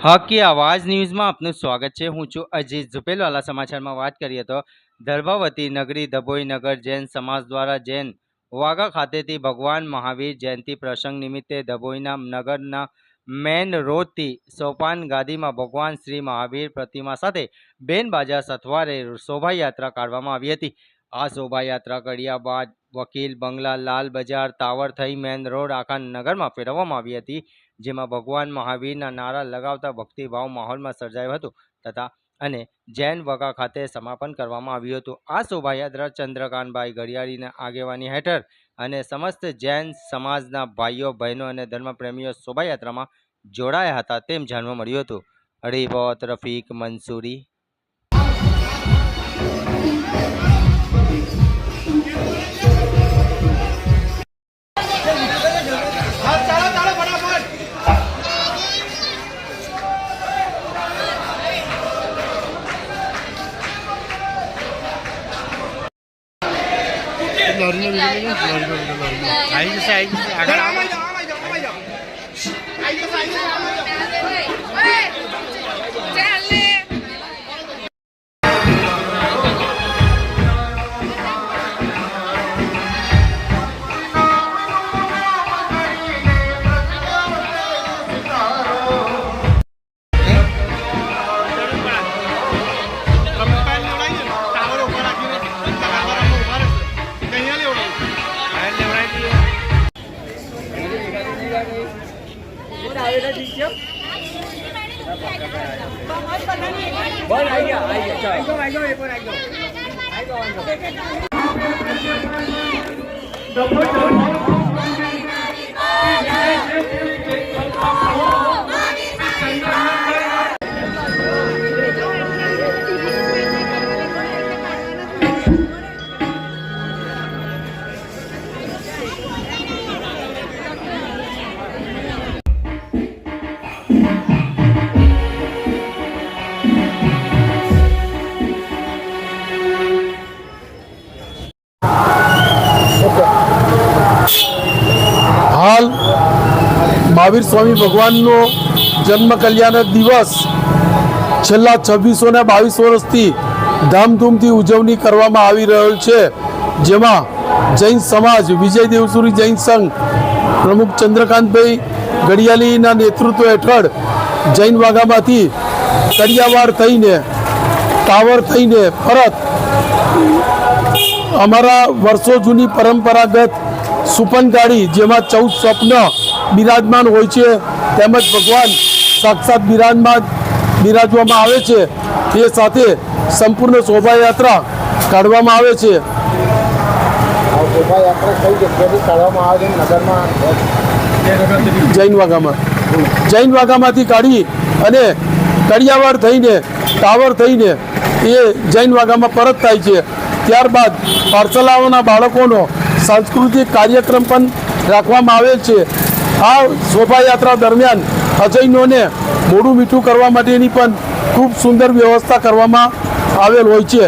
હકી આવાજ ન્યૂઝમાં આપનું સ્વાગત છે। હું છું અજીત ઝુપેલવાલા। સમાચારમાં વાત કરીએ તો દર્ભાવતી નગરી ધભોઈ નગર જૈન સમાજ દ્વારા જૈન વાગા ખાતેથી ભગવાન મહાવીર જયંતિ પ્રસંગ નિમિત્તે ધભોઈના નગરના મેન રોડથી સોપાન ગાદીમાં ભગવાન શ્રી મહાવીર પ્રતિમા સાથે બેન બાજા સથવારે શોભાયાત્રા કાઢવામાં આવી હતી। આ શોભાયાત્રા કર્યા બાદ વકીલ બંગલા લાલ બજાર ટાવર થઈ મેન રોડ આખા નગરમાં ફેરવવામાં આવી હતી, જેમાં ભગવાન મહાવીરના નારા લગાવતા ભક્તિભાવ માહોલમાં સર્જાયો હતો તથા અને જૈન વગા ખાતે સમાપન કરવામાં આવ્યું હતું। આ શોભાયાત્રા ચંદ્રકાંતભાઈ ઘડિયાળીના આગેવાની હેઠળ અને સમસ્ત જૈન સમાજના ભાઈઓ બહેનો અને ધર્મપ્રેમીઓ શોભાયાત્રામાં જોડાયા હતા તેમ જાણવા મળ્યું હતું। રિપોર્ટ રફીક મંસૂરી। हाल महावीर स्वामी भगवानનો जन्म कल्याण दिवस છેલ્લા 26 ને 22 વર્ષથી ધામધૂમથી ઉજવણી કરવામાં આવી રહ્યો છે, જેમાં જૈન સમાજ વિજય દેવસુરી જૈન સંઘ પ્રમુખ ચંદ્રકાંતભાઈ ઘડિયાળીના નેતૃત્વ હેઠળ જૈન વાગામાંથી કડિયાવાડ થઈને ટાવર થઈને પરત અમારા વર્ષો જૂની પરંપરાગત સુપન ગાડી જેમાં 14 સ્વપ્ન બિરાજમાન હોય છે તેમજ ભગવાન સાક્ષાત બિરાજવામાં આવે છે તે સાથે સંપૂર્ણ શોભાયાત્રા કાઢવામાં આવે છે। જૈન વાગામાંથી કાઢી અને કડિયાવાડ થઈને ટાવર થઈને એ જૈન વાગામાં પરત થાય છે। ત્યારબાદ પાર્સલાઓના બાળકોનો સાંસ્કૃતિક કાર્યક્રમ પણ રાખવામાં આવેલ છે। આ શોભાયાત્રા દરમિયાન અજૈનોને મોઢું મીઠું કરવા માટેની પણ ખૂબ સુંદર વ્યવસ્થા કરવામાં આવેલ હોય છે।